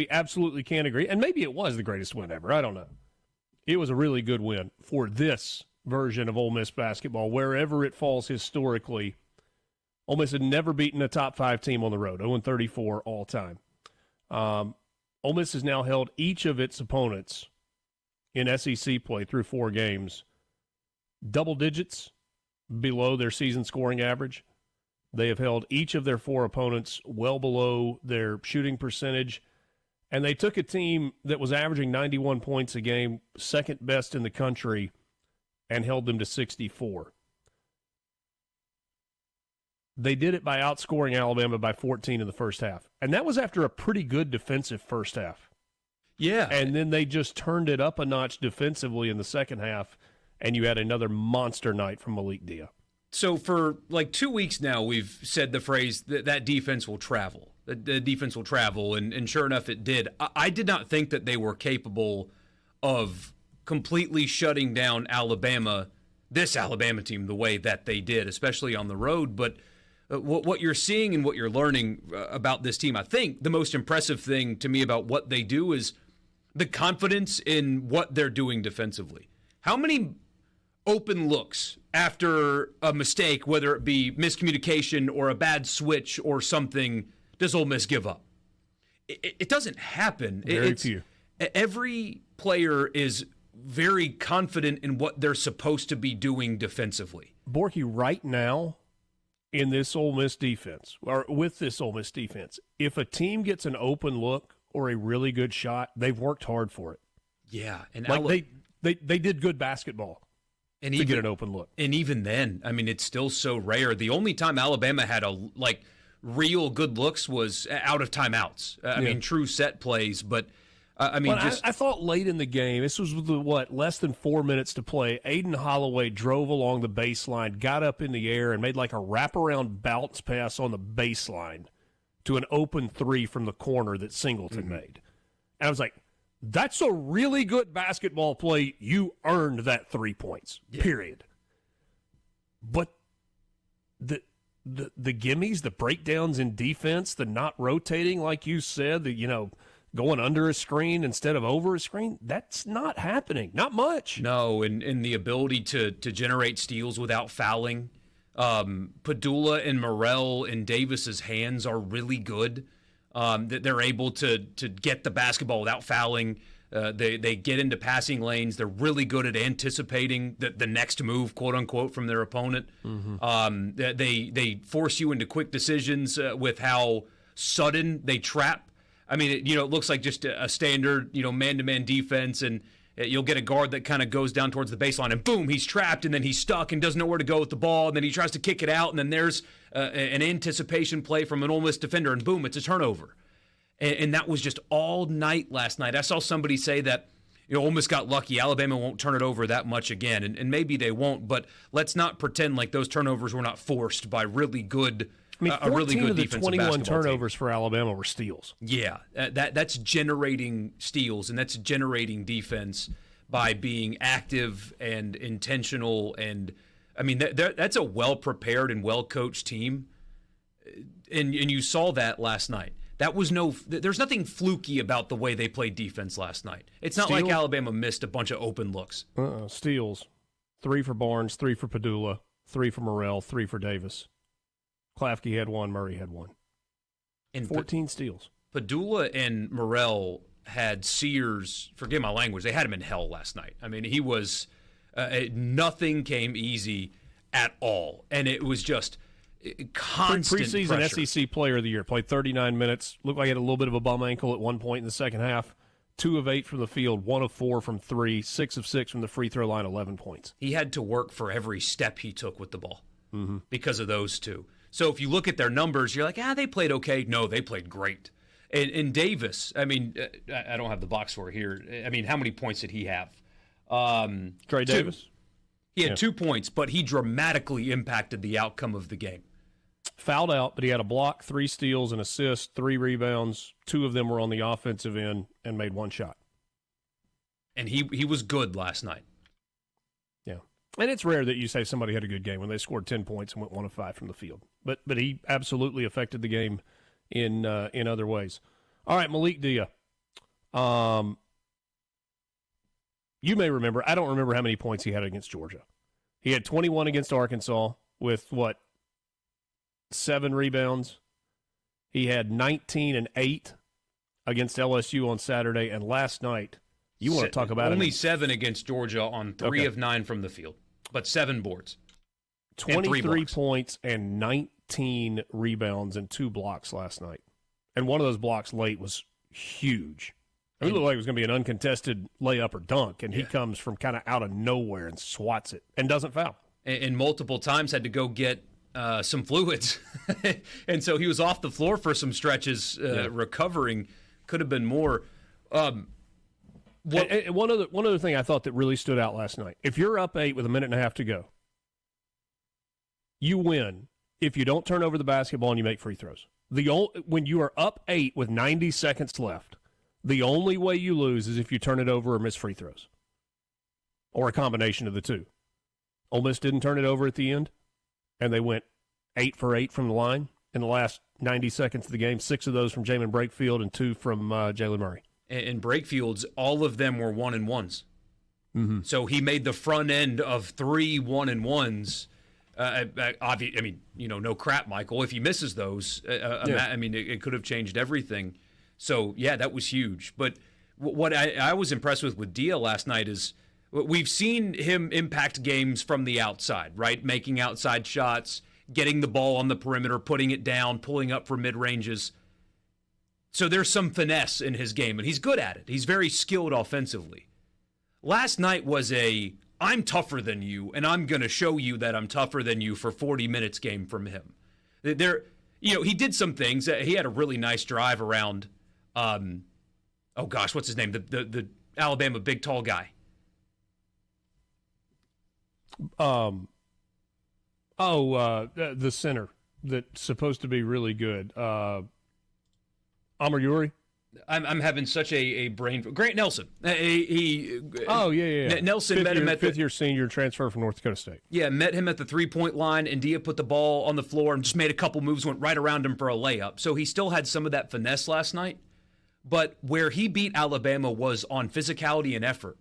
We absolutely can agree. And maybe it was the greatest win ever. I don't know. It was a really good win for this version of Ole Miss basketball, wherever it falls historically. Ole Miss had never beaten a top 5 team on the road, 0-34 all time. Ole Miss has now held each of its opponents in SEC play through 4 games double digits below their season scoring average. They have held each of their 4 opponents well below their shooting percentage. And they took a team that was averaging 91 points a game, second best in the country, and held them to 64. They did it by outscoring Alabama by 14 in the first half. And that was after a pretty good defensive first half. Yeah. And then they just turned it up a notch defensively in the second half, and you had another monster night from Malik Dia. So for like 2 weeks now, we've said the phrase that defense will travel. The defense will travel, and sure enough, it did. I did not think that they were capable of completely shutting down Alabama, this Alabama team, the way that they did, especially on the road. But what you're seeing and what you're learning about this team, I think the most impressive thing to me about what they do is the confidence in what they're doing defensively. How many open looks after a mistake, whether it be miscommunication or a bad switch or something, does Ole Miss give up? It doesn't happen. Very few. Every player is very confident in what they're supposed to be doing defensively. Borky, right now, in this Ole Miss defense, or with this Ole Miss defense, if a team gets an open look or a really good shot, they've worked hard for it. Yeah. And like they did good basketball and to get an open look. And even then, I mean, it's still so rare. The only time Alabama had real good looks was out of timeouts. I mean, true set plays, but I thought late in the game, this was with less than 4 minutes to play. Aiden Holloway drove along the baseline, got up in the air, and made like a wraparound bounce pass on the baseline to an open 3 from the corner that Singleton made. And I was like, that's a really good basketball play. You earned that 3 points, period. But the gimmies, the breakdowns in defense, the not rotating, like you said, going under a screen instead of over a screen, that's not happening. Not much. No, and the ability to generate steals without fouling. Padula and Morrell and Davis's hands are really good. That they're able to get the basketball without fouling. They get into passing lanes. They're really good at anticipating the next move, quote unquote, from their opponent. Mm-hmm. They force you into quick decisions with how sudden they trap. I mean, it looks like just a standard, man-to-man defense, and you'll get a guard that kind of goes down towards the baseline, and boom, he's trapped, and then he's stuck and doesn't know where to go with the ball, and then he tries to kick it out, and then there's an anticipation play from an Ole Miss defender, and boom, it's a turnover. And that was just all night last night. I saw somebody say that Ole Miss got lucky. Alabama won't turn it over that much again, and maybe they won't, but let's not pretend like those turnovers were not forced by really good a really good defensive 21 turnovers team. For Alabama were steals. Yeah, that's generating steals, and that's generating defense by being active and intentional. And I mean, that's a well-prepared and well-coached team, and you saw that last night. There's nothing fluky about the way they played defense last night. It's not like Alabama missed a bunch of open looks. Steals, 3 for Barnes, 3 for Padula, 3 for Morrell, 3 for Davis. Klafke had 1, Murray had 1. And 14 steals. Padula and Morrell had Sears, forgive my language, they had him in hell last night. I mean, he was, nothing came easy at all. And it was just constant preseason pressure. SEC Player of the Year, played 39 minutes, looked like he had a little bit of a bum ankle at one point in the second half. 2 of 8 from the field, 1 of 4 from 3, 6 of 6 from the free throw line, 11 points. He had to work for every step he took with the ball because of those two. So if you look at their numbers, you're like, they played okay. No, they played great. And Davis, I mean, I don't have the box score here. I mean, how many points did he have? Trey Davis? He had 2 points, but he dramatically impacted the outcome of the game. Fouled out, but he had a block, 3 steals, an assist, 3 rebounds. 2 of them were on the offensive end and made 1 shot. And he was good last night. Yeah. And it's rare that you say somebody had a good game when they scored 10 points and went 1 of 5 from the field. But he absolutely affected the game in other ways. All right, Malik Dia. You may remember, I don't remember how many points he had against Georgia. He had 21 against Arkansas with, 7 rebounds. He had 19 and 8 against LSU on Saturday, and last night, you want to talk about only 7 against Georgia on 3 of 9 from the field, but 7 boards. 23 points and 19 rebounds and 2 blocks last night. And one of those blocks late was huge. It looked like it was going to be an uncontested layup or dunk, and he comes from kind of out of nowhere and swats it and doesn't foul. And multiple times had to go get some fluids. And so he was off the floor for some stretches, recovering. Could have been more. And one other thing I thought that really stood out last night. If you're up 8 with a minute and a half to go, you win if you don't turn over the basketball and you make free throws. When you are up 8 with 90 seconds left, the only way you lose is if you turn it over or miss free throws, or a combination of the two. Ole Miss didn't turn it over at the end, and they went 8 for 8 from the line in the last 90 seconds of the game, 6 of those from Jamin Brakefield and 2 from Jalen Murray. And Brakefields, all of them were 1-and-1s. Mm-hmm. So he made the front end of 3 1-and-1s. No crap, Michael. If he misses those, it could have changed everything. So, yeah, that was huge. But what I was impressed with Dia last night is we've seen him impact games from the outside, right? Making outside shots, getting the ball on the perimeter, putting it down, pulling up for mid-ranges. So there's some finesse in his game, and he's good at it. He's very skilled offensively. Last night was I'm tougher than you, and I'm going to show you that I'm tougher than you for 40 minutes game from him. He did some things. He had a really nice drive around what's his name? The Alabama big tall guy. The center that's supposed to be really good. Amar Uri. I'm having such a brain. Grant Nelson. Nelson met him at fifth-year senior transfer from North Dakota State. Yeah, met him at the 3-point line, and Dia put the ball on the floor and just made a couple moves, went right around him for a layup. So he still had some of that finesse last night. But where he beat Alabama was on physicality and effort.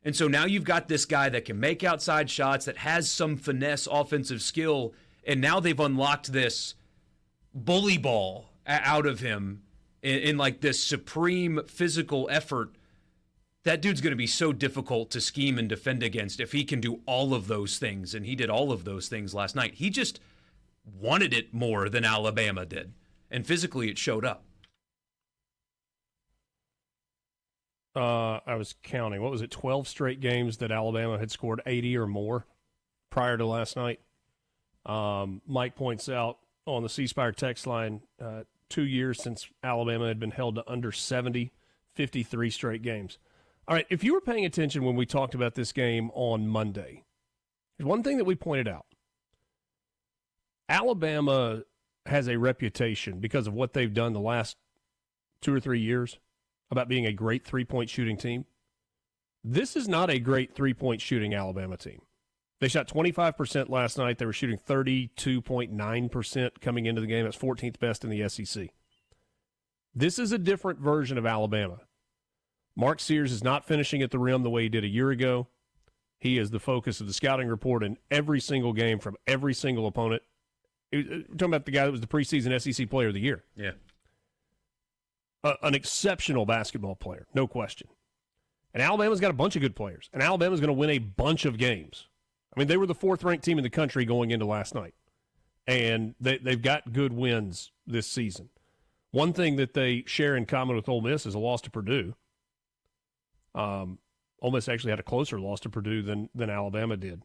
And so now you've got this guy that can make outside shots, that has some finesse offensive skill, and now they've unlocked this bully ball out of him in like this supreme physical effort. That dude's going to be so difficult to scheme and defend against if he can do all of those things, and he did all of those things last night. He just wanted it more than Alabama did, and physically it showed up. I was counting. What was it, 12 straight games that Alabama had scored 80 or more prior to last night? Mike points out on the C Spire text line, 2 years since Alabama had been held to under 70, 53 straight games. All right, if you were paying attention when we talked about this game on Monday, there's one thing that we pointed out. Alabama has a reputation because of what they've done the last 2 or 3 years about being a great three-point shooting team. This is not a great three-point shooting Alabama team. They shot 25% last night. They were shooting 32.9% coming into the game. That's 14th best in the SEC. This is a different version of Alabama. Mark Sears is not finishing at the rim the way he did a year ago. He is the focus of the scouting report in every single game from every single opponent. We're talking about the guy that was the preseason SEC Player of the Year. Yeah. An exceptional basketball player, no question. And Alabama's got a bunch of good players. And Alabama's going to win a bunch of games. I mean, they were the 4th-ranked team in the country going into last night. And they've got good wins this season. One thing that they share in common with Ole Miss is a loss to Purdue. Ole Miss actually had a closer loss to Purdue than Alabama did.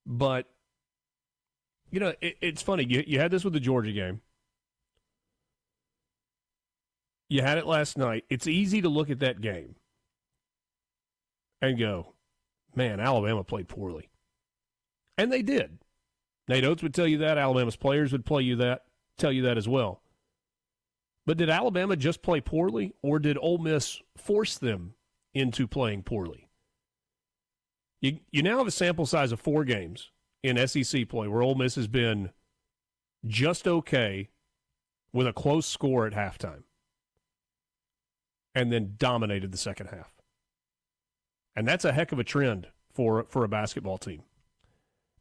But, it's funny. You had this with the Georgia game. You had it last night. It's easy to look at that game and go, man, Alabama played poorly. And they did. Nate Oates would tell you that. Alabama's players would tell you that as well. But did Alabama just play poorly, or did Ole Miss force them into playing poorly? You now have a sample size of 4 games in SEC play where Ole Miss has been just okay with a close score at halftime. and then dominated the second half. And that's a heck of a trend for a basketball team.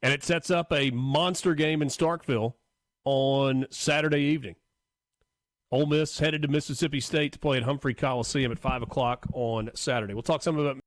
And it sets up a monster game in Starkville on Saturday evening. Ole Miss headed to Mississippi State to play at Humphrey Coliseum at 5 o'clock on Saturday. We'll talk some about